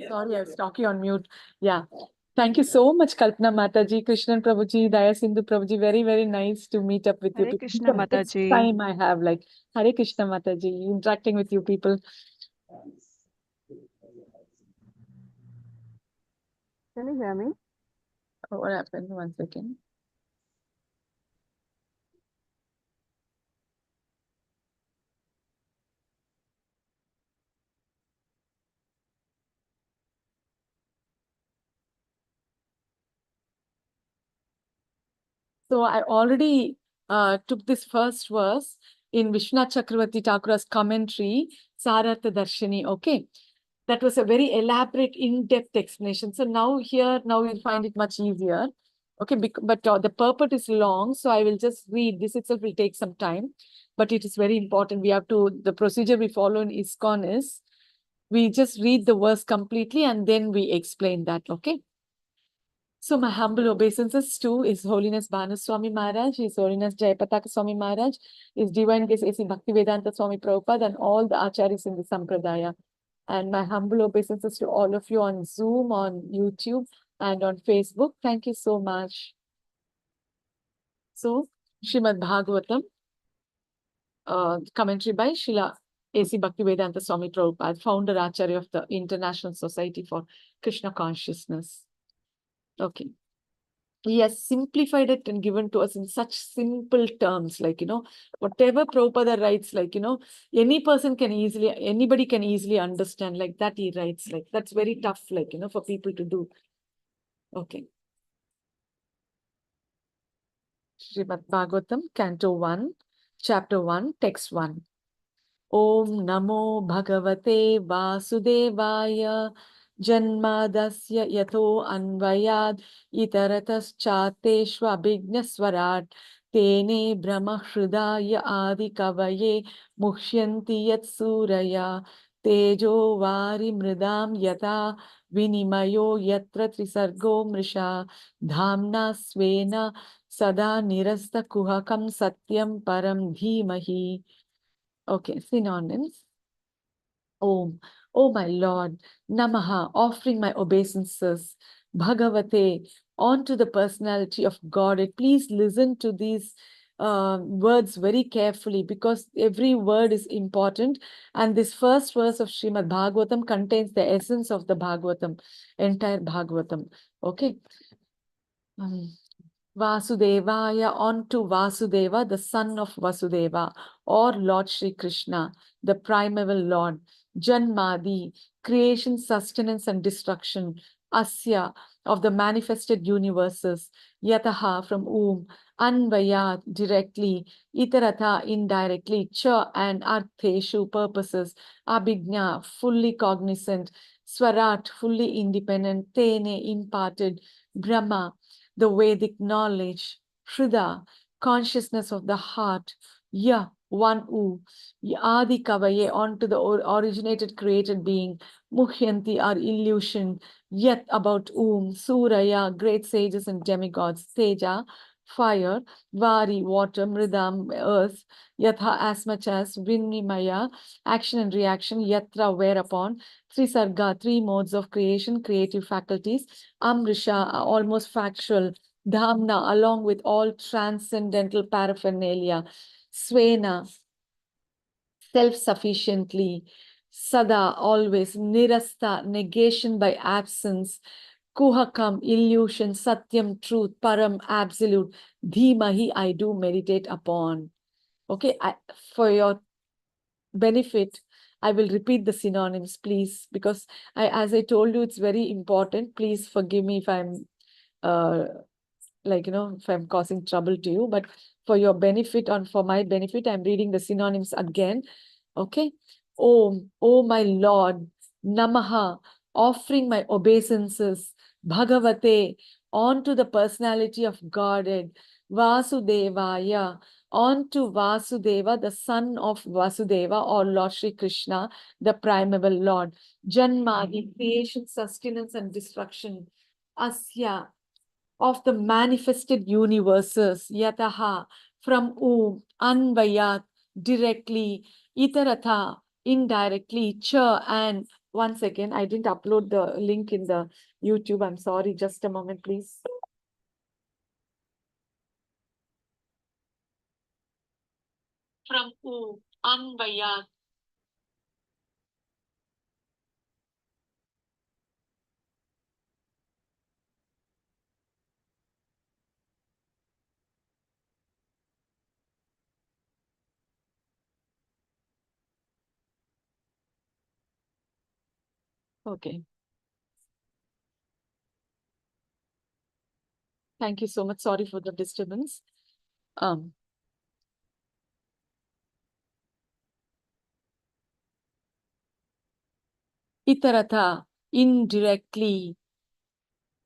Sorry, I was talking on mute. Yeah. Thank you so much, Kalpana Mataji, Krishnan Prabhuji, Daya Sindhu Prabhuji. Very, very nice to meet up with you. Hare It's Krishna the best Mataji. time I have, like, Hare Krishna Mataji, interacting with you people. Can you hear me? Oh, what happened? 1 second. So I already took this first verse in Vishwanath Chakravarti Thakura's commentary, Sarartha Darshini. Okay. That was a very elaborate, in-depth explanation. So now you'll find it much easier. Okay, but the purport is long, so I will just read. This itself will take some time, but it is very important. The procedure we follow in ISKCON is, we just read the verse completely and then we explain that, okay? So my humble obeisances to His Holiness Bhanu Swami Maharaj, His Holiness Jayapataka Swami Maharaj, His Divine Grace A.C. Bhaktivedanta Swami Prabhupada, and all the acharyas in the Sampradaya. And my humble obeisances to all of you on Zoom, on YouTube, and on Facebook. Thank you so much. So, Srimad Bhagavatam, commentary by Srila A.C. Bhaktivedanta Swami Prabhupada, founder Acharya of the International Society for Krishna Consciousness. Okay. He has simplified it and given to us in such simple terms, like, whatever Prabhupada writes, like, anybody can easily understand, like that he writes, like, that's very tough, like, for people to do. Okay. Srimad Bhagavatam, Canto 1, Chapter 1, Text 1. Om Namo Bhagavate Vasudevaya Janmadasya Yato Anvayad Itaratas Abhignaswarat Tene Brahma Hridaya Adi Kavaye Mukhyanti Yat Suraya Tejo Vari Mridam Yata Vinimayo Yatra Trisargo Mrisha Dhamna Svena Sada Nirasta Kuhakam Satyam Param Dhimahi. Okay, synonyms. Om, oh my Lord, Namaha, offering my obeisances. Bhagavate, onto the personality of God. Please listen to these words very carefully, because every word is important. And this first verse of Srimad Bhagavatam contains the essence of the Bhagavatam, entire Bhagavatam. Okay. Vasudevaya, onto Vasudeva, the son of Vasudeva, or Lord Shri Krishna, the primeval Lord. Janmadi, creation, sustenance, and destruction. Asya, of the manifested universes. Yataha, from whom. Anvayat, directly. Itaratha, indirectly. Cha, and artheshu, purposes. Abhigna, fully cognizant. Swarat, fully independent. Tene, imparted. Brahma, the Vedic knowledge. Shrida, consciousness of the heart. Ya, one who. Adi Kavaye, onto the originated created being. Mukhyanti, our illusion. Yet, about whom. Suraya, great sages and demigods. Teja, fire. Vari, water. Mridam, earth. Yatha, as much as. Vinimaya, action and reaction. Yatra, whereupon. Trisarga, three modes of creation, creative faculties. Amrisha, almost factual. Dhamna, along with all transcendental paraphernalia. Svena, self-sufficiently. Sada, always. Nirasta, negation by absence. Kuhakam, illusion. Satyam, truth. Param, absolute. Dhimahi, I do meditate upon. Okay, for your benefit, I will repeat the synonyms, please, because as I told you, it's very important. Please forgive me if I'm if I'm causing trouble to you, but for your benefit and for my benefit, I'm reading the synonyms again. Okay. Om, oh my Lord, Namaha, offering my obeisances, Bhagavate, onto the personality of Godhead, Vasudevaya, onto Vasudeva, the son of Vasudeva, or Lord Shri Krishna, the primeval Lord. Janma, the creation, sustenance, and destruction. Asya, of the manifested universes, Yataha, from whom, Anvayat, directly, Itaratha, indirectly, Cha, and once again, I didn't upload the link in the YouTube. I'm sorry, just a moment, please. From whom, Anvayat. Okay. Thank you so much. Sorry for the disturbance. Um, Itaratha, indirectly.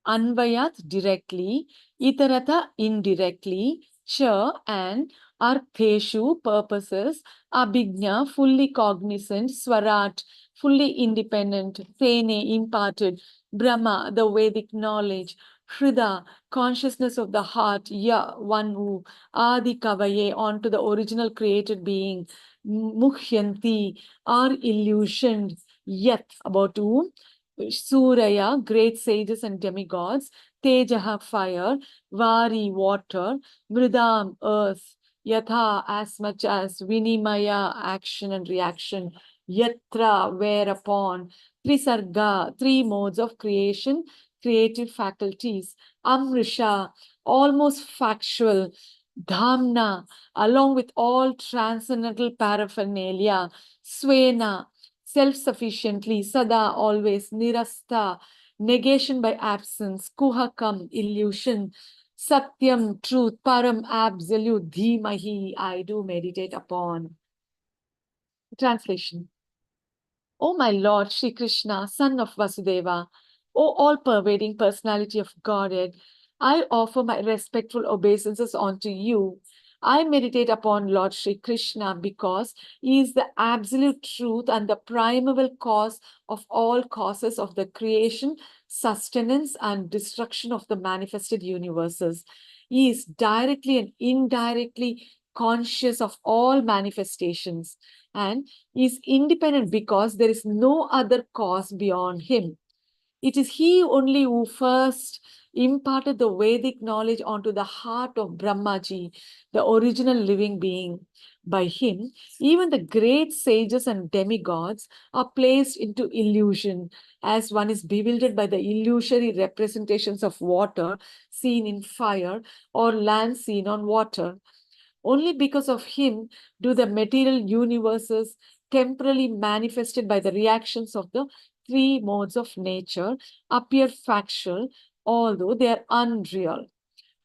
Anvayat, directly, Itarata, indirectly, Cha, and Artheshu, purposes, Abhigna, fully cognizant, Swarat, fully independent, Tene, imparted, Brahma, the Vedic knowledge, Hrida, consciousness of the heart, Ya, one who, Adi Kavaye, onto the original created being, Mukhyanti, are illusioned, Yat, about whom, Suraya, great sages and demigods, Tejaha, fire, Vari, water, Mridam, earth, Yatha, as much as, Vinimaya, action and reaction, Yatra, whereupon, Trisarga, three modes of creation, creative faculties, Amrisha, almost factual, Dhamna, along with all transcendental paraphernalia, Swena, self-sufficiently, sada, always, nirasta, negation by absence, kuhakam, illusion, satyam, truth, param, absolute, dhimahi, I do meditate upon. Translation. O my Lord, Sri Krishna, son of Vasudeva, O all-pervading personality of Godhead, I offer my respectful obeisances unto you. I meditate upon Lord Sri Krishna because he is the absolute truth and the primeval cause of all causes of the creation, sustenance, and destruction of the manifested universes. He is directly and indirectly conscious of all manifestations, and is independent because there is no other cause beyond him. It is he only who first imparted the Vedic knowledge onto the heart of Brahmaji, the original living being. By him, even the great sages and demigods are placed into illusion, as one is bewildered by the illusory representations of water seen in fire or land seen on water. Only because of him do the material universes temporally manifested by the reactions of the three modes of nature appear factual, although they are unreal.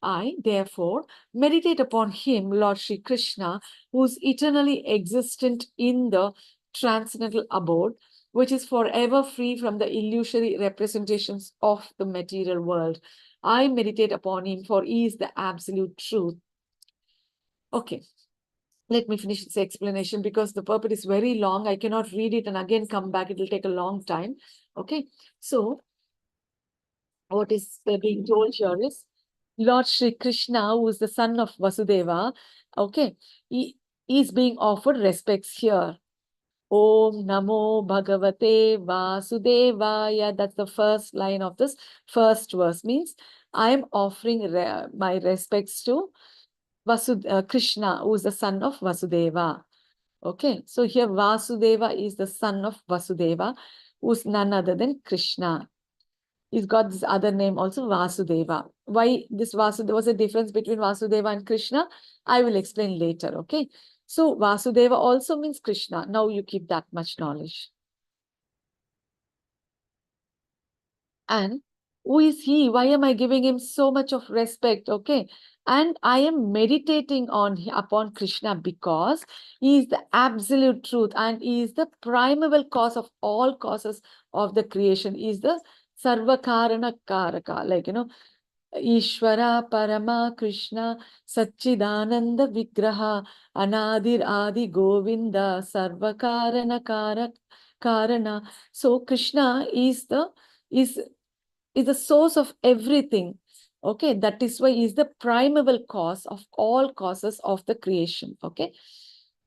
I, therefore, meditate upon him, Lord Sri Krishna, who is eternally existent in the transcendental abode, which is forever free from the illusory representations of the material world. I meditate upon him, for he is the absolute truth. Okay. Let me finish this explanation because the purport is very long. I cannot read it and again come back. It will take a long time. Okay. So what is being told here is Lord Sri Krishna, who is the son of Vasudeva, okay, he is being offered respects here. Om Namo Bhagavate Vasudevaya. That's the first line of this first verse. Means I am offering my respects to Krishna, who is the son of Vasudeva. Okay, so here Vasudeva is the son of Vasudeva, who's none other than Krishna. He's got this other name also, Vasudeva. Why this Vasudeva, was a difference between Vasudeva and Krishna? I will explain later, okay? So Vasudeva also means Krishna. Now you keep that much knowledge. And Who is he? Why am I giving him so much of respect? Okay. And I am meditating upon Krishna because he is the absolute truth and he is the primeval cause of all causes of the creation. He is the Sarvakarana Karaka. Like, Ishvara Parama Krishna Satchidananda Vigraha Anadir Adi Govinda Sarvakarana Karana. So Krishna is is the source of everything. Okay, that is why he is the primeval cause of all causes of the creation. Okay,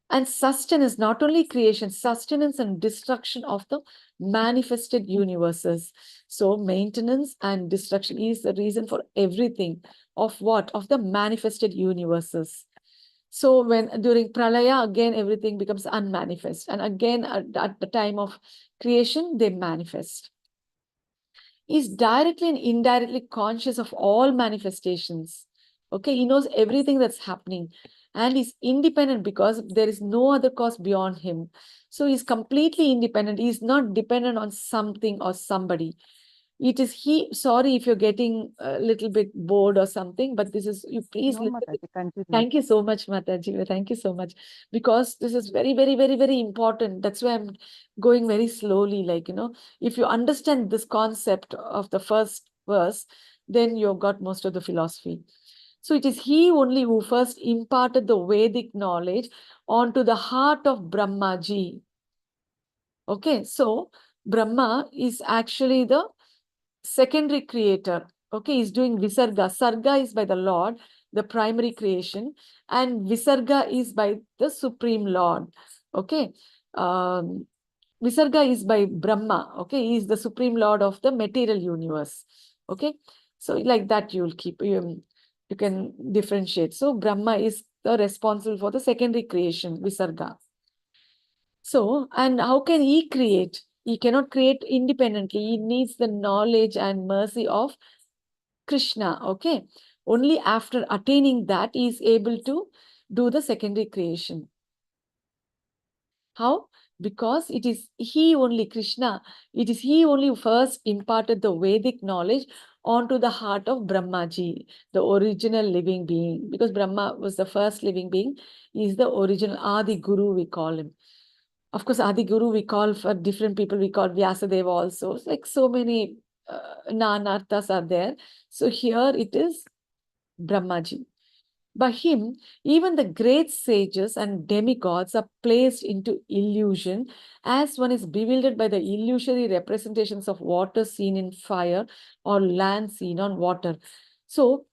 and sustenance, not only creation, sustenance and destruction of the manifested universes. So maintenance and destruction is the reason for everything. Of what? Of the manifested universes. So when during pralaya, again everything becomes unmanifest, and again at the time of creation they manifest. Is directly and indirectly conscious of all manifestations. Okay, he knows everything that's happening and he's independent because there is no other cause beyond him. So he's completely independent. He's not dependent on something or somebody. It is he. Sorry if you're getting a little bit bored or something, but this is, you please No, listen. Mataji, continue. Thank you so much, Mataji. Thank you so much. Because this is very, very, very, very important. That's why I'm going very slowly. Like, if you understand this concept of the first verse, then you've got most of the philosophy. So it is he only who first imparted the Vedic knowledge onto the heart of Brahmaji. Okay, so Brahma is actually the secondary creator. Okay, he's doing Visarga. Sarga is by the Lord, the primary creation, and Visarga is by the Supreme Lord. Okay. Visarga is by Brahma. Okay, he is the Supreme Lord of the material universe. Okay, so like that you'll keep, you can differentiate. So Brahma is the responsible for the secondary creation, Visarga. So, and how can he create? He cannot create independently. He needs the knowledge and mercy of Krishna. Okay. Only after attaining that, he is able to do the secondary creation. How? Because it is he only, Krishna, it is he only who first imparted the Vedic knowledge onto the heart of Brahmaji, the original living being. Because Brahma was the first living being, he is the original Adi Guru, we call him. Of course, Adi Guru we call for different people, we call Vyasadeva also. It's like so many Nanarthas are there. So here it is Brahmaji. By him, even the great sages and demigods are placed into illusion as one is bewildered by the illusory representations of water seen in fire or land seen on water. So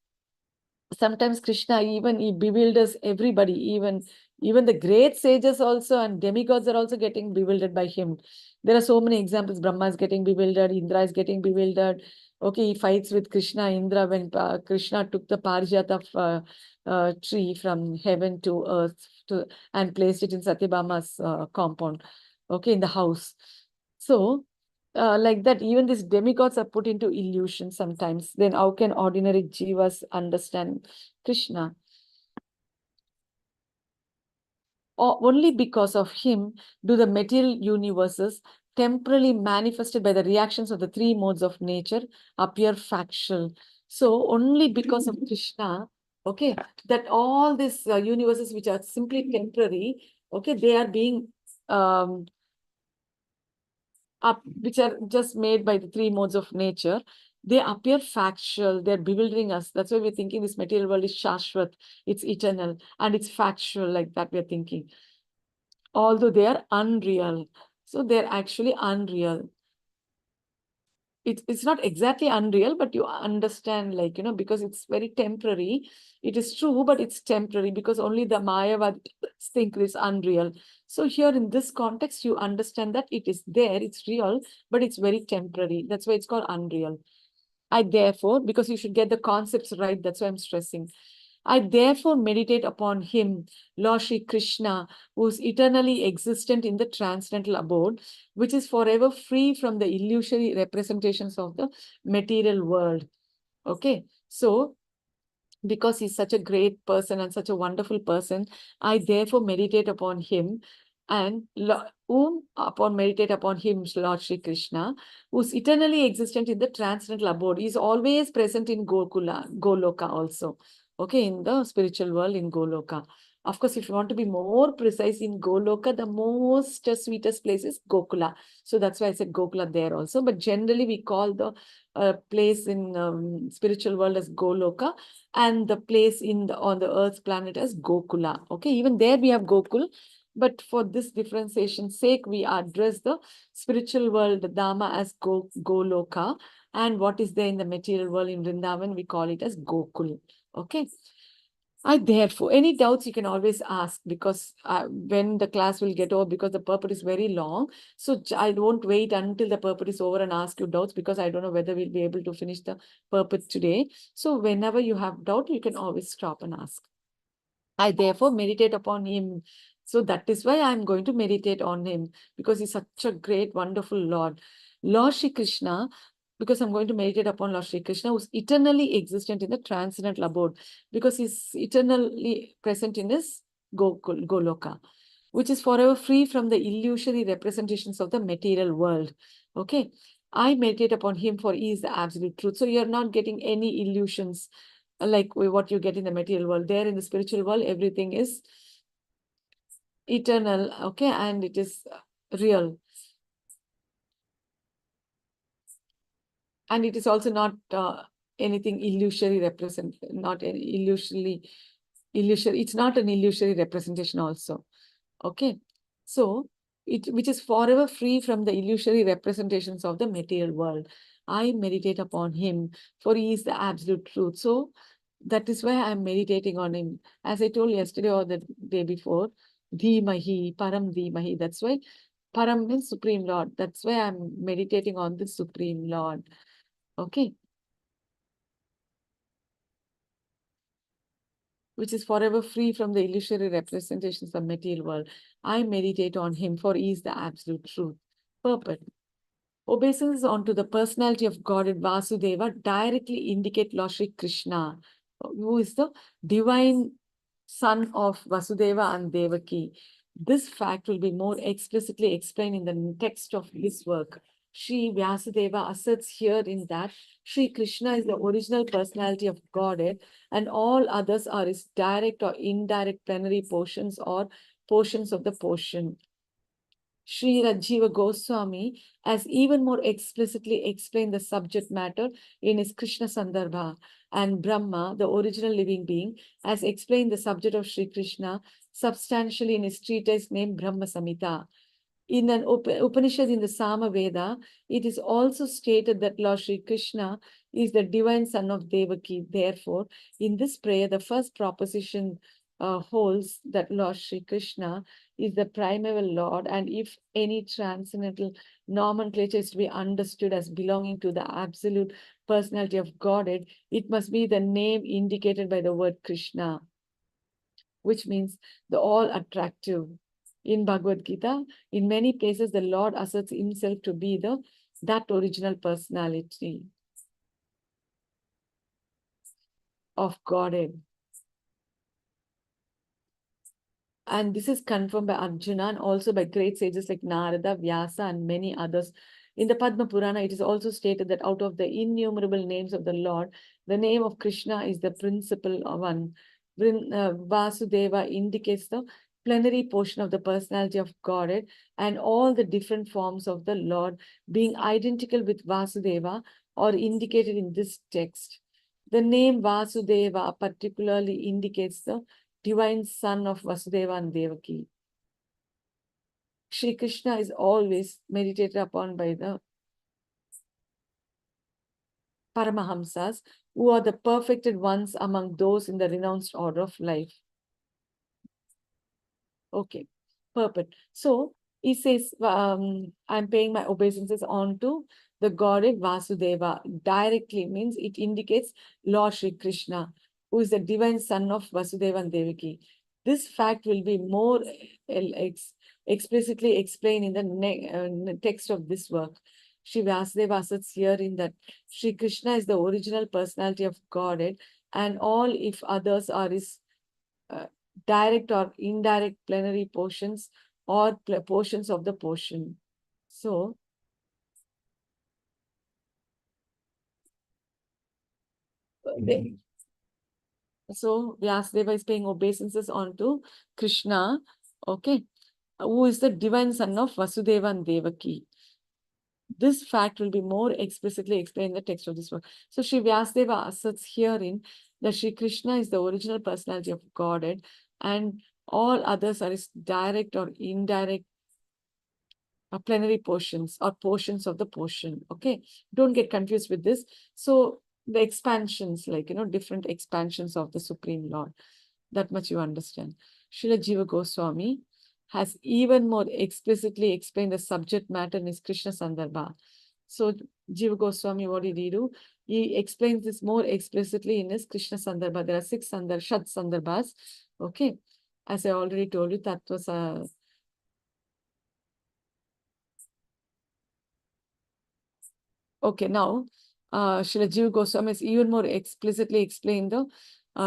sometimes Krishna, even he bewilders everybody, even the great sages also and demigods are also getting bewildered by him. There are so many examples. Brahma is getting bewildered, Indra is getting bewildered. Okay, he fights with Krishna, Indra, when Krishna took the Parijata tree from heaven to earth and placed it in Satyabhama's compound, okay, in the house. So, like that, even these demigods are put into illusion sometimes. Then how can ordinary jivas understand Krishna? Or only because of him do the material universes, temporarily manifested by the reactions of the three modes of nature, appear factual. So only because of Krishna, okay, that all these universes which are simply temporary, okay, they are being which are just made by the three modes of nature, they appear factual, they're bewildering us. That's why we're thinking this material world is shashwat, it's eternal, and it's factual, like that we're thinking. Although they are unreal. So they're actually unreal. It's not exactly unreal, but you understand, like, because it's very temporary. It is true, but it's temporary because only the Mayavad think it's unreal. So here in this context, you understand that it is there, it's real, but it's very temporary. That's why it's called unreal. I therefore, because you should get the concepts right, that's why I'm stressing. I therefore meditate upon him, Lord Shri Krishna, who is eternally existent in the transcendental abode, which is forever free from the illusory representations of the material world. Okay, so because he's such a great person and such a wonderful person, I therefore meditate upon him and whom upon meditate upon him, Lord Shri Krishna, who's eternally existent in the transcendental abode, is always present in Goloka also. Okay, in the spiritual world in Goloka. Of course, if you want to be more precise, in Goloka, the most sweetest place is Gokula. So that's why I said Gokula there also. But generally, we call the place in spiritual world as Goloka, and the place on the earth planet as Gokula. Okay, even there we have Gokul, but for this differentiation's sake, we address the spiritual world, the Dhamma, as Goloka, and what is there in the material world in Vrindavan, we call it as Gokul. Okay. Therefore, any doubts you can always ask, because when the class will get over, because the purport is very long. So I won't wait until the purport is over and ask you doubts, because I don't know whether we'll be able to finish the purport today. So whenever you have doubt, you can always stop and ask. I therefore meditate upon him. So that is why I'm going to meditate on him, because he's such a great, wonderful Lord. Lord Shri Krishna, because I'm going to meditate upon Lord Shri Krishna, who's eternally existent in the transcendental abode, because he's eternally present in his Goloka, which is forever free from the illusory representations of the material world. Okay. I meditate upon him, for he is the absolute truth. So you're not getting any illusions like what you get in the material world. There in the spiritual world, everything is eternal, okay, and it is real. And it is also not anything illusory not illusory. It's not an illusory representation also. Okay. So which is forever free from the illusory representations of the material world. I meditate upon him, for he is the absolute truth. So that is why I'm meditating on him. As I told yesterday or the day before, Dhimahi, Param Dhimahi. That's why Param means Supreme Lord. That's why I'm meditating on the Supreme Lord. Okay. Which is forever free from the illusory representations of material world. I meditate on him, for he is the absolute truth. Purport. Obeisance onto the personality of Godhead Vasudeva directly indicate Lord Shri Krishna, who is the divine son of Vasudeva and Devaki. This fact will be more explicitly explained in the text of this work. Shri Vyasadeva asserts here in that Shri Krishna is the original personality of Godhead, and all others are his direct or indirect plenary portions or portions of the portion. Sri Rajiva Goswami has even more explicitly explained the subject matter in his Krishna Sandarbha, and Brahma, the original living being, has explained the subject of Sri Krishna substantially in his treatise named Brahma Samhita. In an Upanishad in the Sama Veda, it is also stated that Lord Sri Krishna is the divine son of Devaki. Therefore, in this prayer, the first proposition holds that Lord Sri Krishna is the primeval Lord, and if any transcendental nomenclature is to be understood as belonging to the absolute personality of Godhead, it must be the name indicated by the word Krishna, which means the all attractive. In Bhagavad Gita, in many places, the Lord asserts himself to be that original personality of Godhead. And this is confirmed by Arjuna and also by great sages like Narada, Vyasa, and many others. In the Padma Purana, it is also stated that out of the innumerable names of the Lord, the name of Krishna is the principal one. Vasudeva indicates the plenary portion of the personality of Godhead, and all the different forms of the Lord being identical with Vasudeva or indicated in this text. The name Vasudeva particularly indicates the divine son of Vasudeva and Devaki. Shri Krishna is always meditated upon by the Paramahamsas, who are the perfected ones among those in the renounced order of life. Okay, perfect. So he says, I'm paying my obeisances on to the Godhead Vasudeva. Directly means it indicates Lord Shri Krishna, who is the divine son of Vasudeva and Devaki. This fact will be more explicitly explained in the text of this work. Shri Vasudeva asserts here in that Shri Krishna is the original personality of Godhead, and all if others are his direct or indirect plenary portions or portions of the portion. So, Vyasdeva is paying obeisances onto Krishna, okay, who is the divine son of Vasudeva and Devaki. This fact will be more explicitly explained in the text of this work. So Sri Vyasdeva asserts herein that Sri Krishna is the original personality of Godhead and all others are his direct or indirect plenary portions or portions of the portion. Okay, don't get confused with this. So the expansions, like, different expansions of the Supreme Lord, that much you understand. Srila Jiva Goswami has even more explicitly explained the subject matter in his Krishna Sandarbha. So Jiva Goswami, what did he do? He explains this more explicitly in his Krishna Sandarbha. There are 6 Shat Sandarbhas. Okay, as I already told you, that was a okay, now, Srila Jiva Goswami has even more explicitly explained the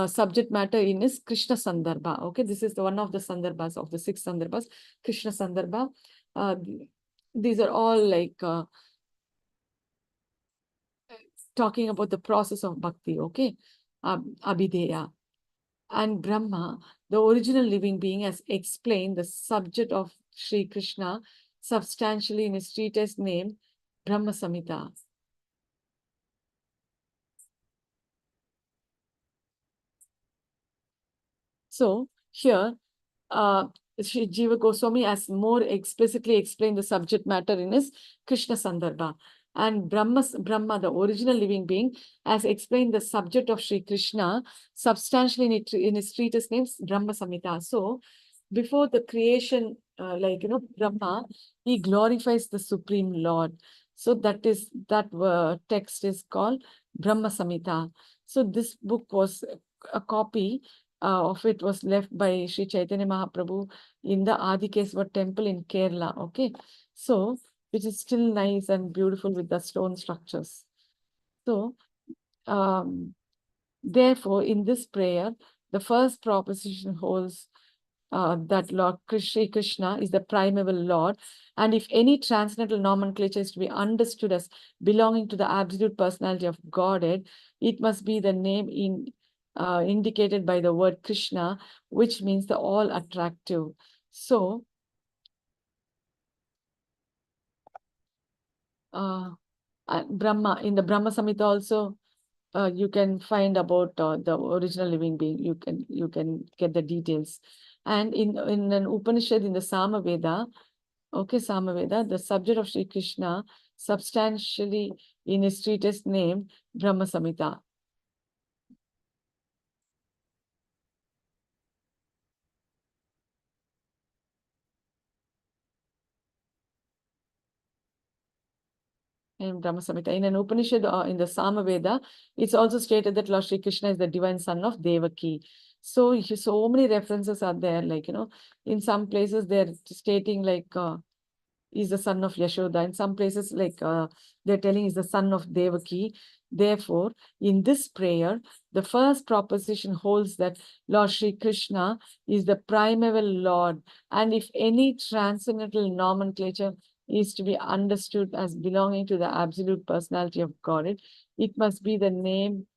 subject matter in his Krishna Sandarbha. Okay, this is the one of the Sandarbhas of the 6 Sandarbhas, Krishna Sandarbha. These are all like talking about the process of bhakti, okay, Abhideya. And Brahma, the original living being, has explained the subject of Sri Krishna substantially in his treatise named Brahma Samhita. So here, Sri Jiva Goswami has more explicitly explained the subject matter in his Krishna Sandarbha. And Brahma, the original living being, has explained the subject of Sri Krishna substantially in his treatise named Brahma Samhita. So, before the creation, Brahma, he glorifies the Supreme Lord. So that text is called Brahma Samhita. So this book was a copy of it was left by Sri Chaitanya Mahaprabhu in the Adikeswar temple in Kerala. Okay, so which is still nice and beautiful with the stone structures. So, therefore, in this prayer, the first proposition holds that Lord Sri Krishna is the primeval Lord, and if any transcendental nomenclature is to be understood as belonging to the absolute personality of Godhead, it must be the name indicated by the word Krishna, which means the all attractive. So, Brahma, in the Brahma Samhita also, you can find about the original living being. You can get the details. And in an Upanishad, in the Samaveda, okay, Samaveda, the subject of Sri Krishna substantially in his treatise named Brahma Samhita. In Brahma Samhita. In an Upanishad, in the Samaveda, it's also stated that Lord Sri Krishna is the divine son of Devaki. So, so many references are there, like, in some places they're stating like, is the son of Yashoda. In some places, like they're telling is the son of Devaki. Therefore, in this prayer, the first proposition holds that Lord Sri Krishna is the primeval Lord. And if any transcendental nomenclature is to be understood as belonging to the absolute personality of Godhead, it must be the name.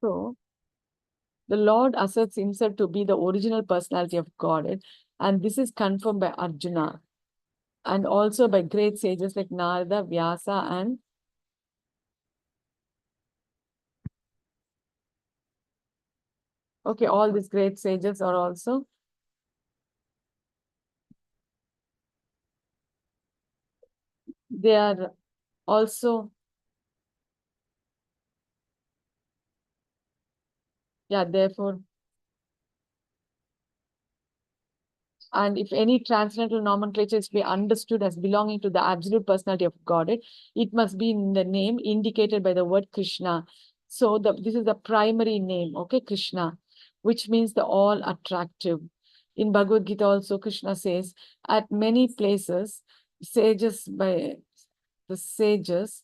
So, the Lord asserts himself to be the original personality of Godhead, and this is confirmed by Arjuna and also by great sages like Narada, Vyasa, and okay, all these great sages are also they are also, yeah, therefore, and if any transcendental nomenclature is to be understood as belonging to the absolute personality of Godhead, it must be in the name indicated by the word Krishna. So this is the primary name, okay, Krishna, which means the all attractive. In Bhagavad Gita also, Krishna says, at many places, sages by the sages,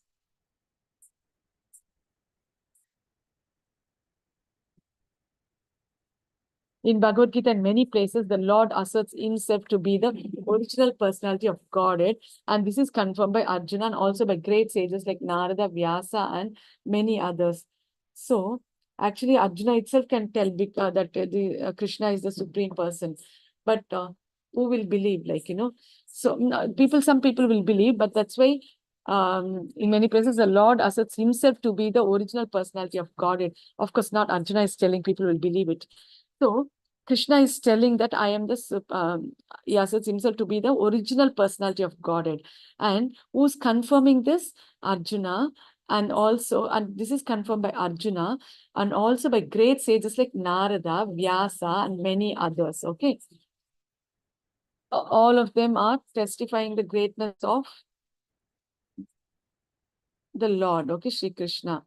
in Bhagavad Gita and many places, the Lord asserts himself to be the original personality of Godhead. And this is confirmed by Arjuna and also by great sages like Narada, Vyasa, and many others. So, actually, Arjuna itself can tell that Krishna is the supreme person. But who will believe? So some people will believe, but that's why in many places the Lord asserts himself to be the original personality of Godhead. Of course, not Arjuna is telling people will believe it. So Krishna is telling that I am he asserts himself to be the original personality of Godhead. And who's confirming this? Arjuna. And this is confirmed by Arjuna and also by great sages like Narada, Vyasa, and many others. Okay. All of them are testifying the greatness of the Lord. Okay, Shri Krishna.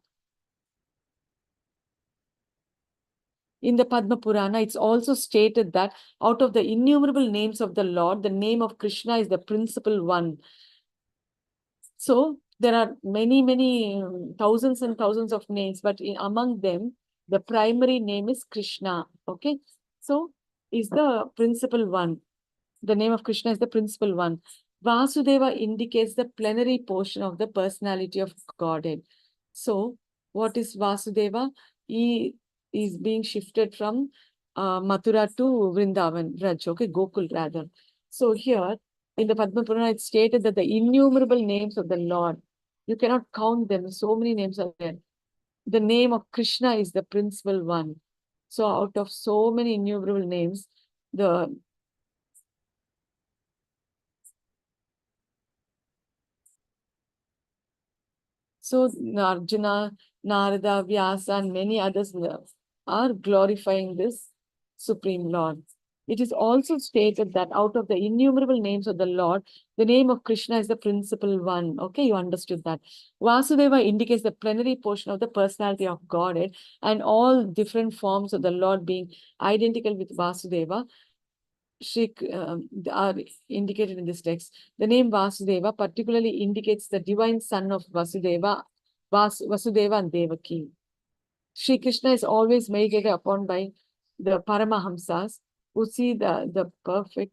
In the Padma Purana, it's also stated that out of the innumerable names of the Lord, the name of Krishna is the principal one. So there are many thousands and thousands of names, but among them, the primary name is Krishna. Okay, so is the principal one. The name of Krishna is the principal one. Vasudeva indicates the plenary portion of the personality of Godhead. So, what is Vasudeva? He is being shifted from Mathura to Vrindavan, Raj, okay, Gokul rather. So, here in the Padma Purana, it's stated that the innumerable names of the Lord, you cannot count them, so many names are there. The name of Krishna is the principal one. So, out of so many innumerable names, the So Arjuna, Narada, Vyasa, and many others are glorifying this Supreme Lord. It is also stated that out of the innumerable names of the Lord, the name of Krishna is the principal one. Okay, you understood that. Vasudeva indicates the plenary portion of the personality of Godhead, and all different forms of the Lord being identical with Vasudeva are indicated in this text. The name Vasudeva particularly indicates the divine son of Vasudeva, Vasudeva and Devaki. Sri Krishna is always meditated upon by the Paramahamsas who see the perfect.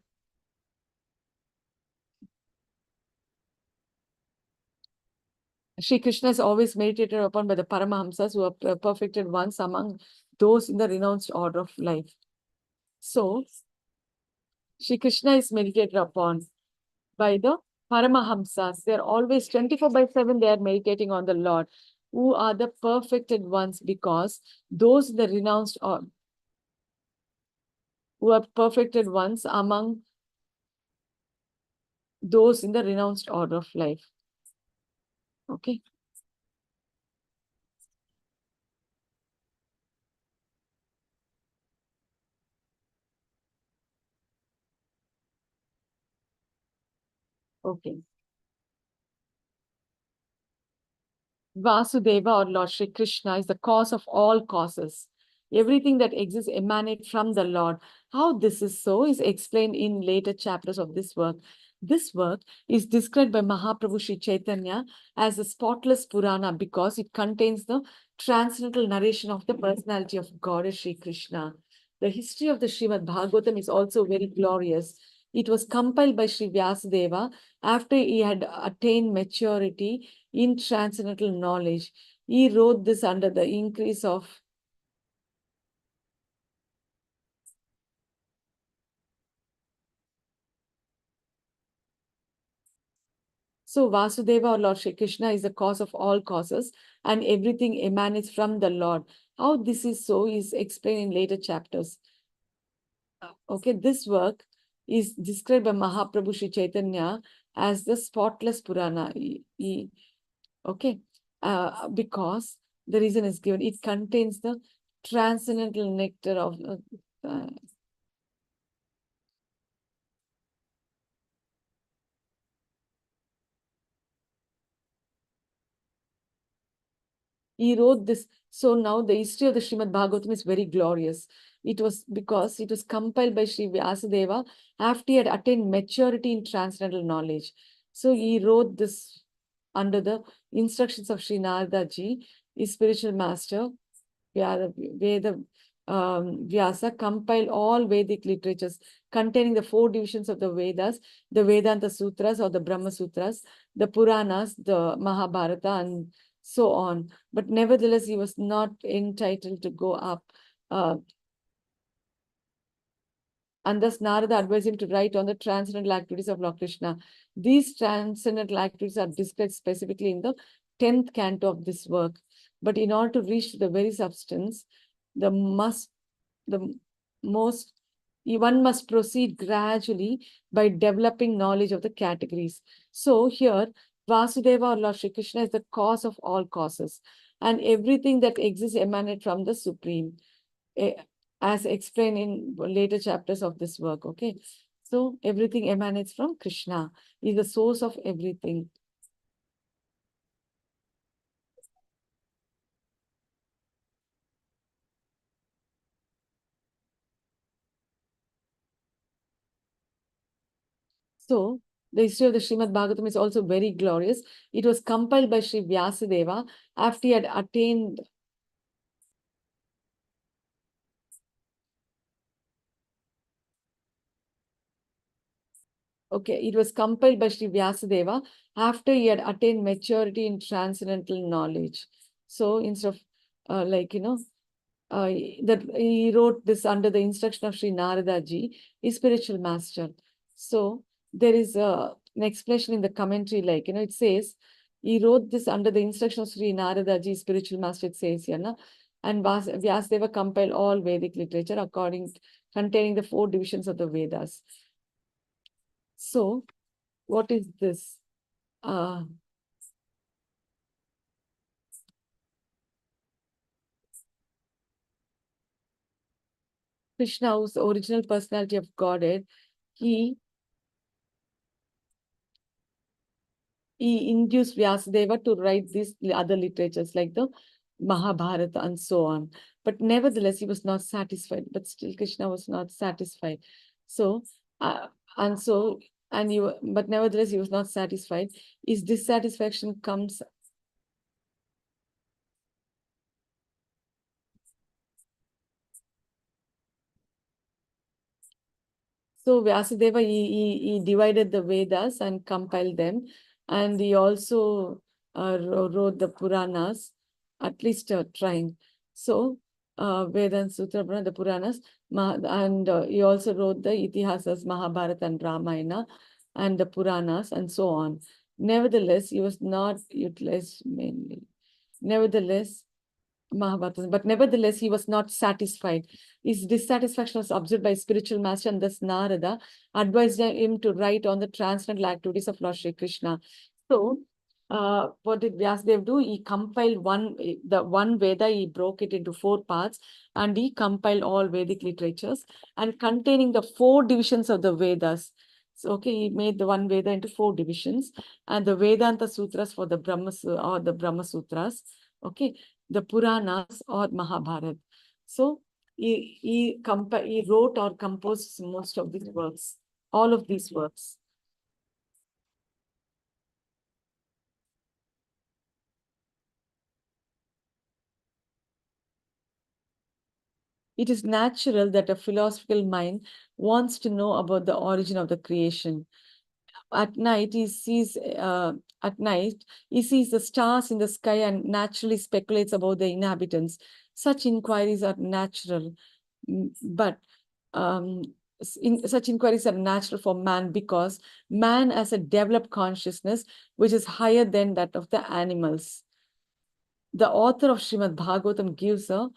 Sri Krishna is always meditated upon by the Paramahamsas who are perfected ones among those in the renounced order of life. So, Sri Krishna is meditated upon by the Paramahamsas. They're always 24/7, they are meditating on the Lord, who are the perfected ones because those the renounced or who are perfected ones among those in the renounced order of life. Okay. Okay. Vasudeva or Lord Shri Krishna is the cause of all causes. Everything that exists emanates from the Lord. How this is so is explained in later chapters of this work. This work is described by Mahaprabhu Sri Chaitanya as a spotless Purana because it contains the transcendental narration of the personality of God Sri Krishna. The history of the Srimad Bhagavatam is also very glorious. It was compiled by Sri Vyasadeva after he had attained maturity in transcendental knowledge. He wrote this under the increase of So Vasudeva or Lord Shri Krishna is the cause of all causes and everything emanates from the Lord. How this is so is explained in later chapters. Okay, this work is described by Mahaprabhu Sri Chaitanya as the spotless Purana. Okay, because the reason is given, it contains the transcendental nectar of he wrote this. So now the history of the Srimad Bhagavatam is very glorious. It was because it was compiled by Sri Vyasadeva after he had attained maturity in transcendental knowledge. So he wrote this under the instructions of Sri Narada Ji, his spiritual master. Veda Vyasa compiled all Vedic literatures containing the 4 divisions of the Vedas, the Vedanta Sutras or the Brahma Sutras, the Puranas, the Mahabharata, and so on. But nevertheless, he was not entitled to go up. And thus Narada advised him to write on the transcendental activities of Lord Krishna. These transcendental activities are described specifically in the 10th canto of this work. But in order to reach the very substance, one must proceed gradually by developing knowledge of the categories. So here, Vasudeva or Lord Shri Krishna is the cause of all causes, and everything that exists emanates from the Supreme, as explained in later chapters of this work. Okay, so everything emanates from Krishna. He is the source of everything. So, the history of the Srimad Bhagavatam is also very glorious. It was compiled by Sri Vyasadeva after he had attained. Okay, it was compiled by Sri Vyasadeva after he had attained maturity in transcendental knowledge. So, instead of that he wrote this under the instruction of Sri Narada Ji, his spiritual master. So there is an explanation in the commentary, it says, he wrote this under the instruction of Sri Narada Ji, spiritual master, it says here, and Vyasadeva compiled all Vedic literature containing the 4 divisions of the Vedas. So what is this? Krishna, who's the original personality of Godhead, he induced Vyasadeva to write these other literatures like the Mahabharata and so on. But nevertheless, he was not satisfied. But still, Krishna was not satisfied. So, but nevertheless, he was not satisfied. His dissatisfaction comes. So Vyasadeva, he divided the Vedas and compiled them. And he also wrote the Puranas, at least trying. So Vedas, Sutra, the Puranas, and he also wrote the Itihasas, Mahabharata and Ramayana, and the Puranas, and so on. Nevertheless, he was not utilized mainly. Nevertheless, Mahabharata, but nevertheless, he was not satisfied. His dissatisfaction was observed by spiritual master, and thus Narada advised him to write on the transcendental activities of Lord Shri Krishna. So, what did Vyasadeva do? He compiled the one Veda, he broke it into 4 parts, and he compiled all Vedic literatures and containing the 4 divisions of the Vedas. So, okay, he made the one Veda into 4 divisions, and the Vedanta Sutras for the Brahma Sutras. Okay, the Puranas or Mahabharata. So he wrote or composed most of these works, all of these works. It is natural that a philosophical mind wants to know about the origin of the creation. At night, he sees the stars in the sky and naturally speculates about the inhabitants. Such inquiries are natural, but such inquiries are natural for man because man has a developed consciousness which is higher than that of the animals. The author of Srimad Bhagavatam gives a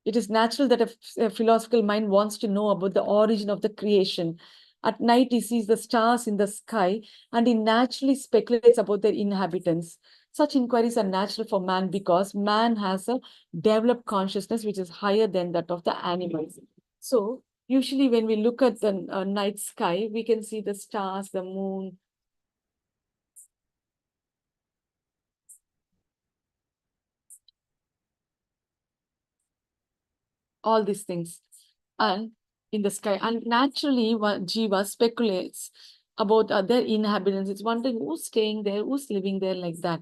It is natural that a philosophical mind wants to know about the origin of the creation. At night, he sees the stars in the sky and he naturally speculates about their inhabitants. Such inquiries are natural for man because man has a developed consciousness which is higher than that of the animals. So, usually, when we look at the night sky, we can see the stars, the moon, all these things, and in the sky. And naturally, Jiva speculates about other inhabitants. It's wondering who's staying there, who's living there, like that.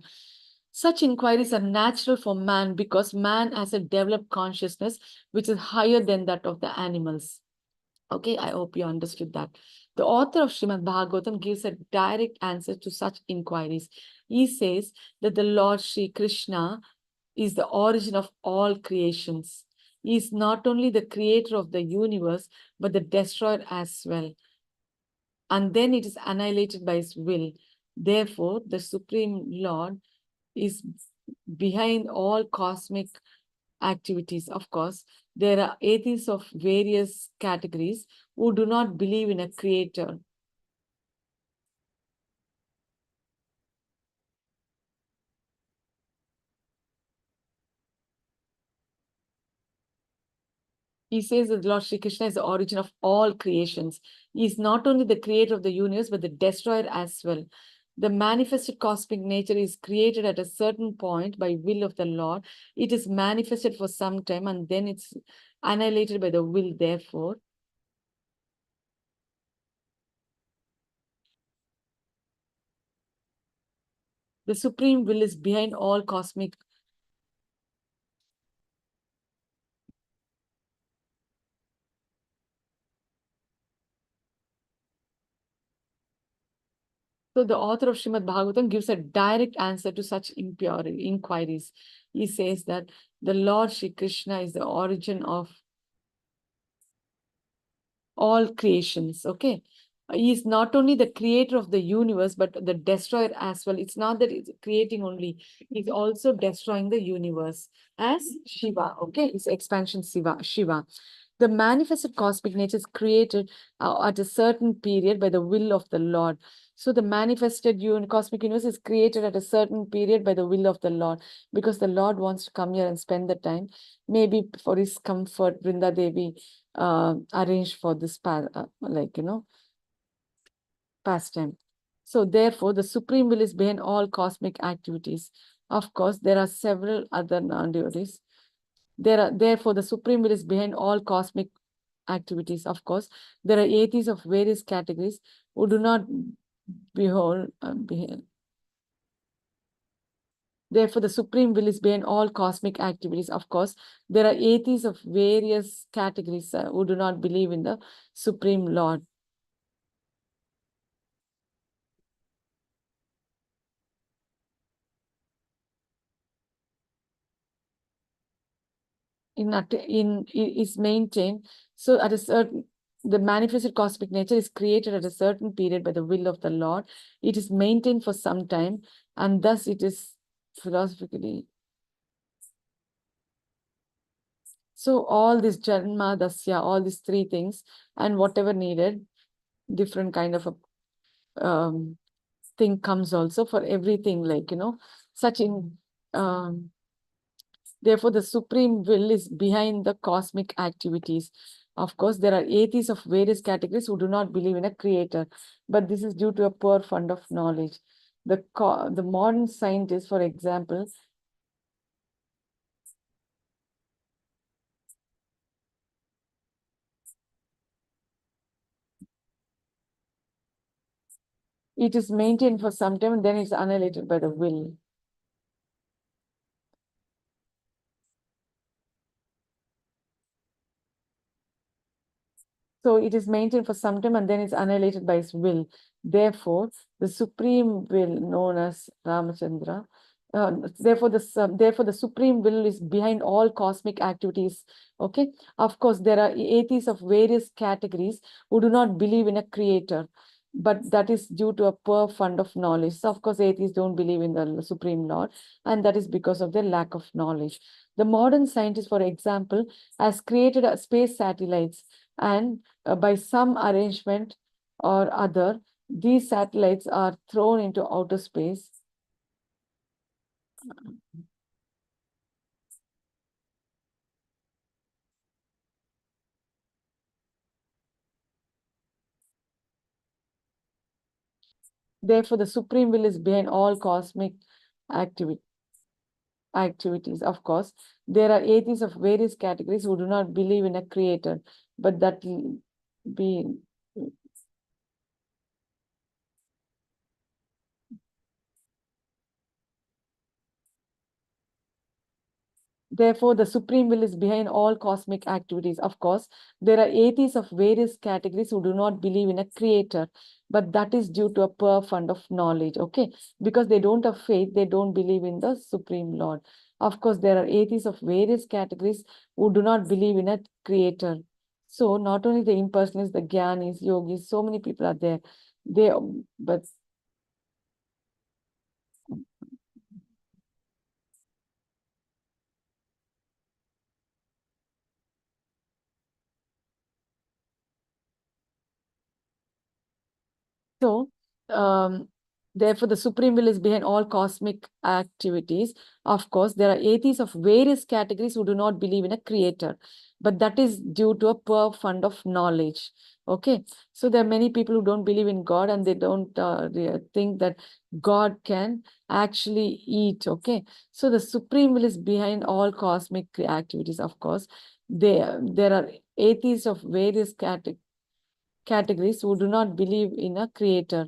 Such inquiries are natural for man because man has a developed consciousness which is higher than that of the animals. Okay, I hope you understood that. The author of Srimad Bhagavatam gives a direct answer to such inquiries. He says that the Lord Sri Krishna is the origin of all creations. He is not only the creator of the universe, but the destroyer as well. And then it is annihilated by his will. Therefore, the Supreme Lord is behind all cosmic activities. Of course, there are atheists of various categories who do not believe in a creator. He says that Lord Sri Krishna is the origin of all creations. He is not only the creator of the universe, but the destroyer as well. The manifested cosmic nature is created at a certain point by will of the Lord. It is manifested for some time and then it's annihilated by the will, therefore. The supreme will is behind all cosmic. So the author of Srimad Bhagavatam gives a direct answer to such inquiries. He says that the Lord Sri Krishna is the origin of all creations. Okay. He is not only the creator of the universe, but the destroyer as well. It's not that he's creating only, he's also destroying the universe as Shiva. Okay, it's expansion Shiva. The manifested cosmic nature is created at a certain period by the will of the Lord. So the manifested cosmic universe is created at a certain period by the will of the Lord, because the Lord wants to come here and spend the time. Maybe for his comfort, Vrinda Devi arranged for this, pastime. So therefore, the supreme will is behind all cosmic activities. Of course, there are several other non-devotees. Therefore, the supreme will is behind all cosmic activities. Of course, there are atheists of various categories who do not behold. Therefore, the supreme will is behind all cosmic activities. Of course, there are atheists of various categories who do not believe in the supreme Lord. Is maintained. So at a certain, the manifested cosmic nature is created at a certain period by the will of the Lord. It is maintained for some time, and thus it is philosophically. So all this Janma, Dasya, all these three things, and whatever needed, different kind of a thing comes also for everything, like, such in therefore, the supreme will is behind the cosmic activities. Of course, there are atheists of various categories who do not believe in a creator, but this is due to a poor fund of knowledge. The modern scientists, for example, it is maintained for some time and then it's annihilated by the will. So it is maintained for some time and then it's annihilated by his will. Therefore, the supreme will, known as Ramachandra, therefore the supreme will is behind all cosmic activities. Okay. Of course, there are atheists of various categories who do not believe in a creator, but that is due to a poor fund of knowledge. So of course, atheists don't believe in the Supreme Lord, and that is because of their lack of knowledge. The modern scientist, for example, has created a space satellites, and by some arrangement or other, these satellites are thrown into outer space. Therefore, the supreme will is behind all cosmic activity. activities. Of course, there are atheists of various categories who do not believe in a creator, but that be therefore, the supreme will is behind all cosmic activities. Of course, there are atheists of various categories who do not believe in a creator, but that is due to a poor fund of knowledge. Okay, because they don't have faith, they don't believe in the supreme Lord. Of course, there are atheists of various categories who do not believe in a creator. So, not only the impersonalists, the Gyanis, yogis, so many people are there. They, but So, therefore, the supreme will is behind all cosmic activities. Of course, there are atheists of various categories who do not believe in a creator, but that is due to a poor fund of knowledge. Okay, so there are many people who don't believe in God and they don't think that God can actually eat. Okay, so the supreme will is behind all cosmic activities. Of course, there are atheists of various categories who do not believe in a creator,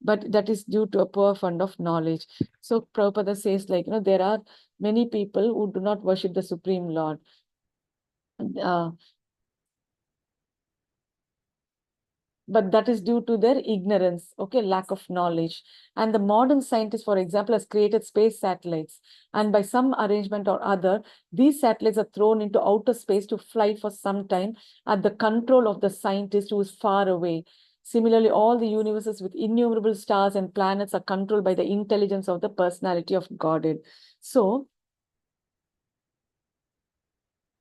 but that is due to a poor fund of knowledge. So Prabhupada says, like, there are many people who do not worship the Supreme Lord. Uh, but that is due to their ignorance, okay, lack of knowledge. And the modern scientist, for example, has created space satellites. And by some arrangement or other, these satellites are thrown into outer space to fly for some time at the control of the scientist who is far away. Similarly, all the universes with innumerable stars and planets are controlled by the intelligence of the personality of Godhead. So,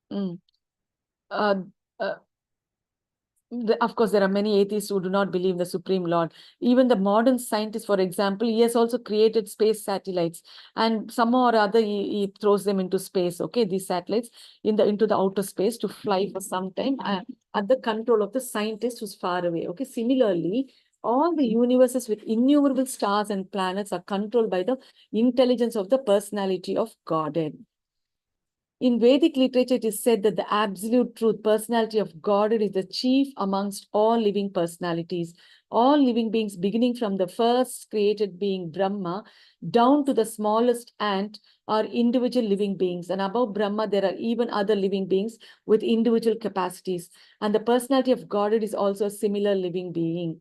mm, uh, uh, of course, there are many atheists who do not believe in the Supreme Lord. Even the modern scientist, for example, he has also created space satellites, and somehow or other he throws them into space. Okay, these satellites into the outer space to fly for some time at the control of the scientist who's far away. Okay, similarly, all the universes with innumerable stars and planets are controlled by the intelligence of the personality of Godhead. In Vedic literature, it is said that the absolute truth, personality of God, is the chief amongst all living personalities. All living beings, beginning from the first created being, Brahma, down to the smallest ant, are individual living beings. And above Brahma, there are even other living beings with individual capacities. And the personality of God is also a similar living being.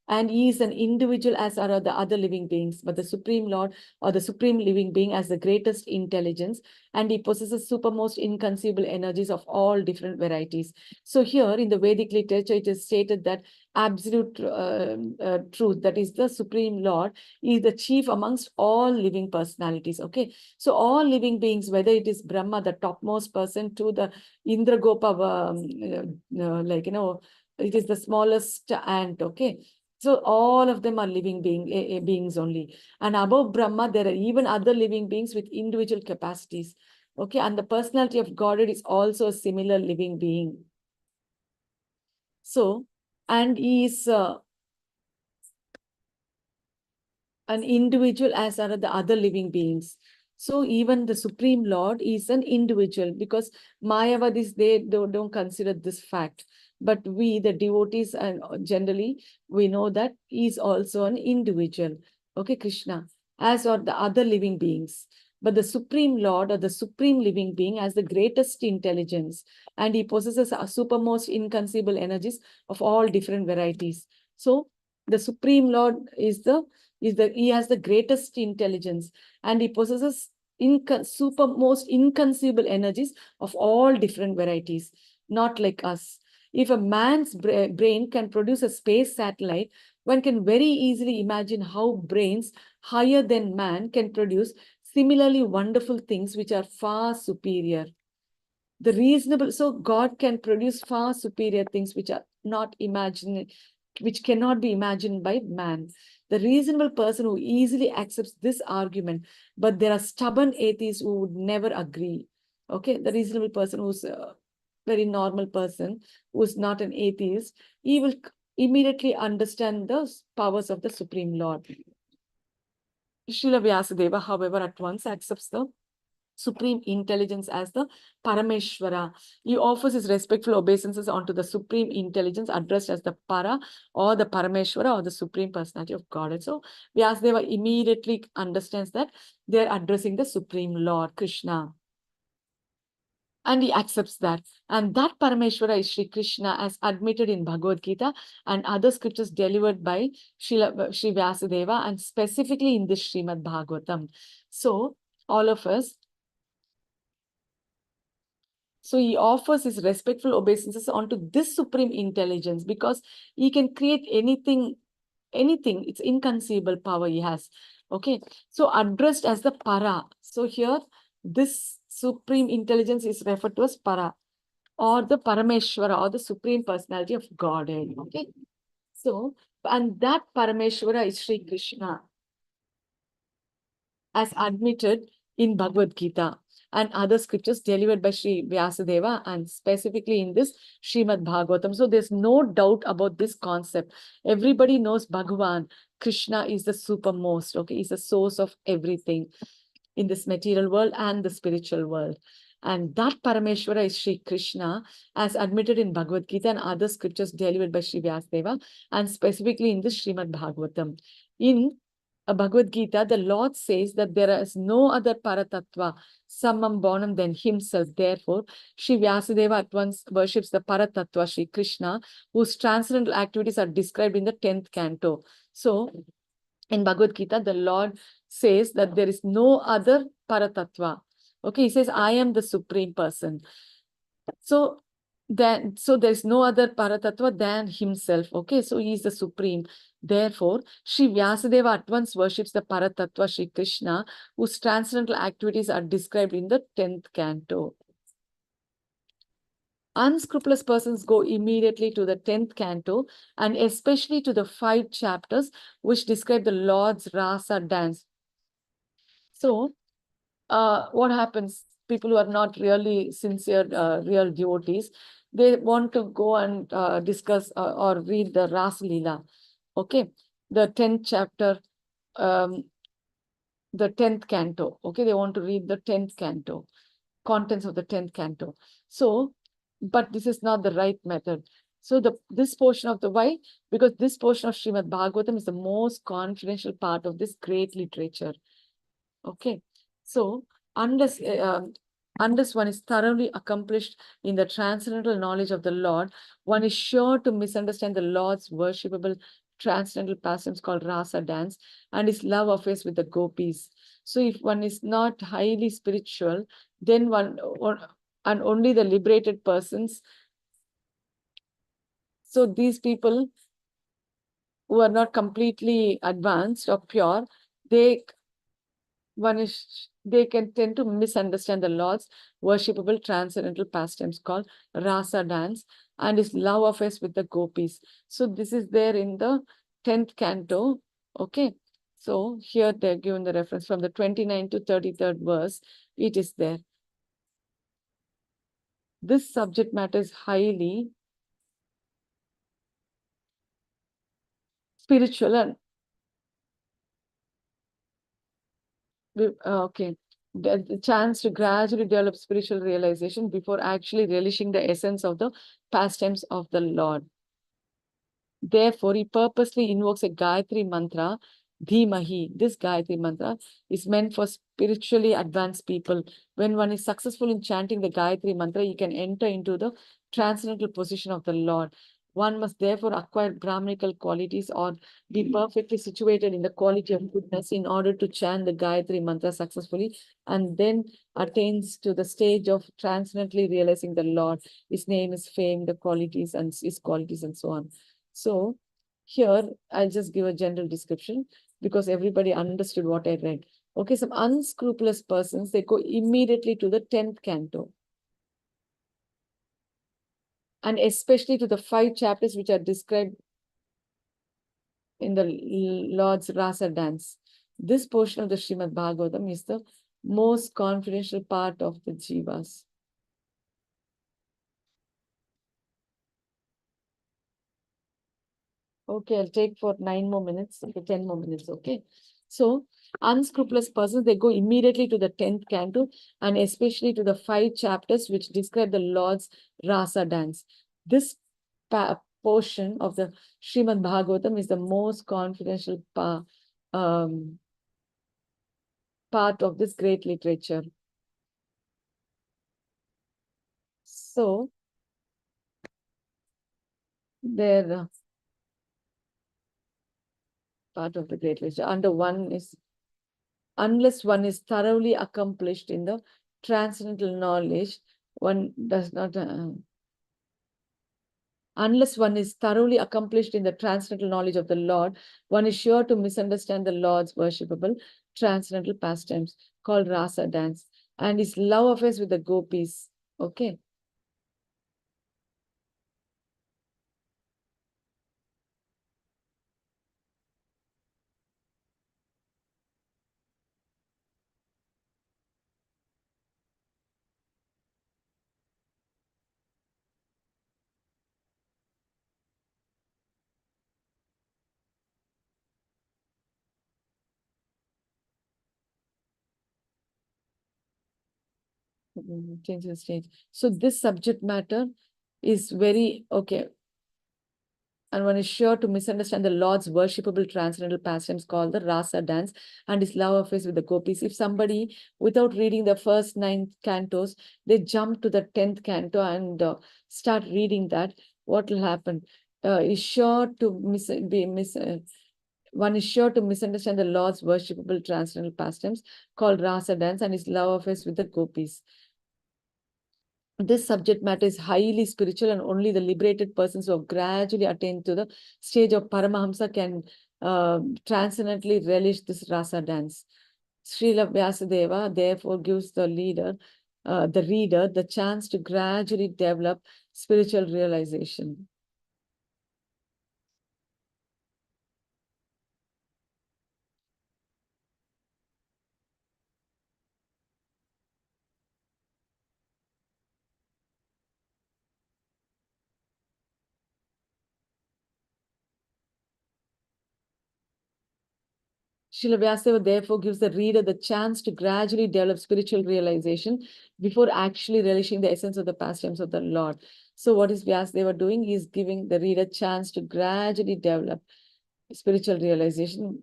And he is an individual as are the other living beings, but the Supreme Lord or the Supreme Living Being has the greatest intelligence, and he possesses supermost inconceivable energies of all different varieties. So here in the Vedic literature, it is stated that absolute truth, that is the Supreme Lord, is the chief amongst all living personalities. Okay, so all living beings, whether it is Brahma, the topmost person, to the Indragopa, it is the smallest ant. Okay, so all of them are living beings only. And above Brahma, there are even other living beings with individual capacities. Okay, and the personality of Godhead is also a similar living being. So, and he is an individual as are the other living beings. So even the Supreme Lord is an individual, because Mayavadis, they don't consider this fact. But we, the devotees, and generally, we know that he is also an individual. Okay, Krishna, as are the other living beings. But the Supreme Lord or the Supreme Living Being has the greatest intelligence, and he possesses a supermost inconceivable energies of all different varieties. So the Supreme Lord he has the greatest intelligence, and he possesses supermost inconceivable energies of all different varieties, not like us. If a man's brain can produce a space satellite, one can very easily imagine how brains higher than man can produce similarly wonderful things which are far superior. So God can produce far superior things which are not imagined, which cannot be imagined by man. The reasonable person who easily accepts this argument, but there are stubborn atheists who would never agree. Okay, the reasonable person who's a very normal person, who's not an atheist, he will immediately understand the powers of the Supreme Lord. Srila Vyasadeva, however, at once accepts the supreme intelligence as the Parameshwara. He offers his respectful obeisances onto the supreme intelligence addressed as the Para or the Parameshwara or the supreme personality of God. So Vyasadeva immediately understands that they're addressing the supreme Lord Krishna. And he accepts that. And that Parameshwara is Sri Krishna as admitted in Bhagavad Gita and other scriptures delivered by Sri Vyasadeva and specifically in this Srimad Bhagavatam. So all of us, so he offers his respectful obeisances onto this supreme intelligence because he can create anything. It's inconceivable power he has. Okay. So addressed as the Para. So here, this supreme intelligence is referred to as Para or the Parameshwara or the supreme personality of Godhead. Okay. So, and that Parameshwara is Sri Krishna as admitted in Bhagavad Gita and other scriptures delivered by Sri Vyasadeva and specifically in this Srimad Bhagavatam. So there's no doubt about this concept. Everybody knows Bhagavan, Krishna is the supermost, okay, is the source of everything in this material world and the spiritual world. And that Parameshwara is Sri Krishna as admitted in Bhagavad Gita and other scriptures delivered by Sri Vyasadeva and specifically in this Srimad Bhagavatam. In Bhagavad Gita, the Lord says that there is no other Paratattva, Samam Bonam than himself. Therefore, Sri Vyasadeva at once worships the Paratattva, Sri Krishna, whose transcendental activities are described in the 10th canto. So, in Bhagavad Gita, the Lord says that there is no other Paratattva. Okay, he says, I am the supreme person. So there's no other Paratattva than himself. Okay, so he is the supreme. Therefore, Sri Vyasadeva at once worships the Paratattva Sri Krishna, whose transcendental activities are described in the 10th canto. Unscrupulous persons go immediately to the 10th canto and especially to the 5 chapters which describe the Lord's Rasa dance. So, what happens? People who are not really sincere, real devotees, they want to go and discuss or read the Ras Leela. Okay, the 10th chapter, the 10th canto. Okay, they want to read the 10th canto, contents of the 10th canto. So, but this is not the right method. So this portion of the why? Because this portion of Srimad Bhagavatam is the most confidential part of this great literature. Okay, so unless unless one is thoroughly accomplished in the transcendental knowledge of the Lord, one is sure to misunderstand the Lord's worshipable transcendental pastimes called rasa dance and his love affairs with the gopis. So if one is not highly spiritual, then and only the liberated persons. So these people who are not completely advanced or pure, they can tend to misunderstand the Lord's worshipable transcendental pastimes called rasa dance and his love affairs with the gopis. So this is there in the 10th canto. Okay. So here they're given the reference from the 29th to 33rd verse. It is there. This subject matter is highly spiritual and okay. The chance to gradually develop spiritual realization before actually relishing the essence of the pastimes of the Lord. Therefore, he purposely invokes a Gayatri mantra, Dhimahi. This Gayatri mantra is meant for spiritually advanced people. When one is successful in chanting the Gayatri mantra, he can enter into the transcendental position of the Lord. One must therefore acquire Brahminical qualities or be perfectly situated in the quality of goodness in order to chant the Gayatri mantra successfully and then attains to the stage of transcendently realizing the Lord. His name, his fame, the qualities and his qualities and so on. So here I'll just give a general description because everybody understood what I read. Okay, some unscrupulous persons, they go immediately to the 10th canto. And especially to the 5 chapters which are described in the Lord's Rasa dance. This portion of the Srimad Bhagavatam is the most confidential part of the Jivas. Okay, I'll take for 9 more minutes, okay, 10 more minutes, okay. So, Unscrupulous persons, they go immediately to the 10th canto and especially to the 5 chapters which describe the Lord's rasa dance. This portion of the Srimad Bhagavatam is the most confidential part of this great literature. So, there part of the great literature under one is, unless one is thoroughly accomplished in the transcendental knowledge, one does not unless one is thoroughly accomplished in the transcendental knowledge of the Lord, one is sure to misunderstand the Lord's worshipable transcendental pastimes called rasa dance and his love affairs with the gopis. Okay. Change the stage. So this subject matter is very okay. And one is sure to misunderstand the Lord's worshipable transcendental pastimes called the rasa dance and his love affairs with the gopis. If somebody, without reading the first 9 cantos, they jump to the 10th canto and start reading that, what will happen? Is sure to one is sure to misunderstand the Lord's worshipable transcendental pastimes called rasa dance and his love affairs with the gopis. This subject matter is highly spiritual and only the liberated persons who have gradually attained to the stage of Paramahamsa can transcendently relish this rasa dance. Srila Vyasadeva therefore gives the reader the chance to gradually develop spiritual realization. Srila Vyasadeva therefore gives the reader the chance to gradually develop spiritual realization before actually relishing the essence of the pastimes of the Lord. So what is Vyasadeva doing? He is giving the reader chance to gradually develop spiritual realization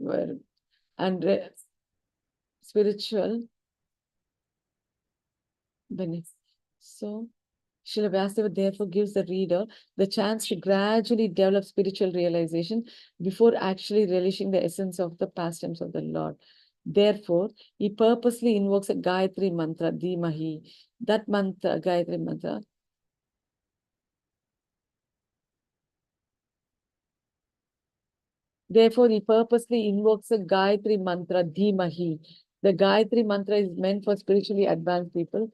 and spiritual benefit. So Srila Vyasadeva therefore gives the reader the chance to gradually develop spiritual realization before actually relishing the essence of the pastimes of the Lord. Therefore, he purposely invokes a Gayatri mantra, Dhimahi. That mantra, Gayatri mantra, therefore, he purposely invokes a Gayatri mantra, Dhimahi. The Gayatri mantra is meant for spiritually advanced people.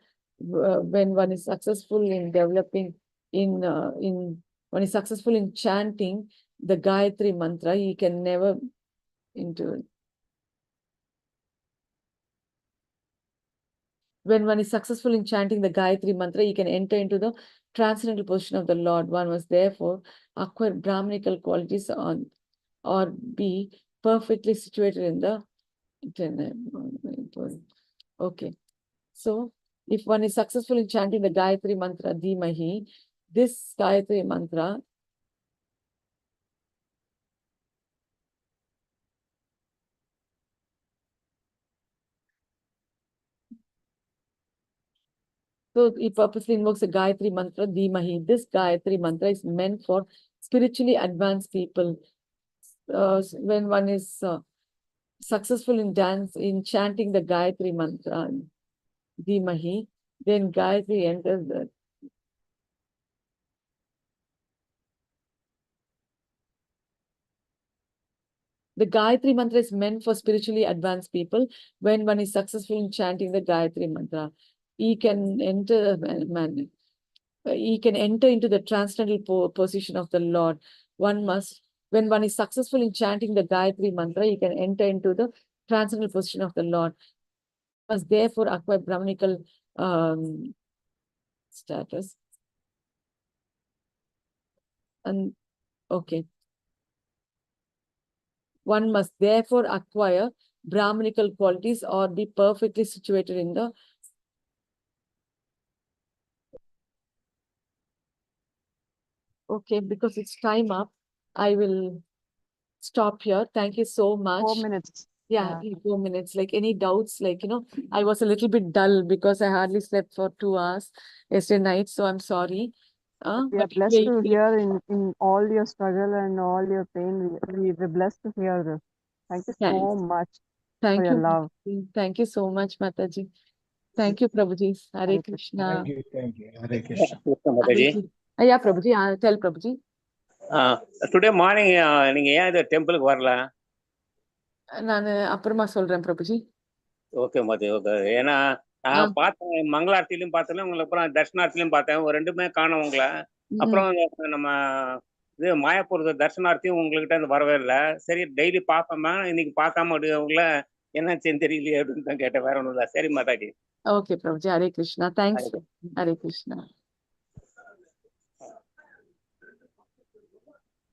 When one is successful in developing, when he's successful in chanting the Gayatri mantra, he can never into. When one is successful in chanting the Gayatri mantra, he can enter into the transcendental position of the Lord. One must therefore acquire Brahminical qualities or be perfectly situated in the. Okay. So, if one is successful in chanting the Gayatri mantra, Dhimahi, this Gayatri mantra, so he purposely invokes the Gayatri mantra, Dhimahi. This Gayatri mantra is meant for spiritually advanced people. When one is successful in chanting the Gayatri mantra, Dhimahi, then Gayatri enters the Gayatri mantra is meant for spiritually advanced people. When one is successful in chanting the Gayatri mantra, he can enter into the transcendental position of the Lord. When one is successful in chanting the Gayatri mantra, he can enter into the transcendental position of the Lord. Must therefore acquire Brahminical status. And okay. One must therefore acquire Brahminical qualities or be perfectly situated in the okay, because it's time up, I will stop here. Thank you so much. 4 minutes. Yeah, 4 minutes. Like any doubts, like, I was a little bit dull because I hardly slept for 2 hours yesterday night. So I'm sorry. We are But blessed to anyway, hear in all your struggle and all your pain. We're blessed to hear this. Thank you so thanks. much for Thank your you. love. Mataji. Thank you so much, Mataji. Thank you, Prabhuji. Hare Hare Krishna. Thank you. Hare Krishna. Hare Mataji. Krishna. Yeah, Prabhuji. Tell Prabhuji. Today morning நீங்க ஏன் இது டெம்பிளுக்கு வரல? நான் அப்புறமா சொல்றேன் Prabhuji. Okay மதி, okay. ஏன்னா நான் பார்த்தேன், மங்களாரத்திலையும் பார்த்தேன், உங்களை அப்புறம் தர்ஷனார்த்திலையும் பார்த்தேன். ரெண்டுமே காணோம் உங்களை. அப்புறம் நம்ம இது மாயாப்பூர் தர்ஷனார்த்தியும் உங்ககிட்ட இருந்து வரவே இல்லை. சரி டெய்லி பார்ப்போமா, இன்னைக்கு பார்க்காம உங்களை என்னாச்சுன்னு தெரியலையே அப்படின்னு தான் கேட்டேன். வேற ஒன்றும் இல்லை. சரி மாதாஜி. ஓகே பிரபுஜி. ஹரே கிருஷ்ணா. தேங்க்ஸ். ஹரே கிருஷ்ணா.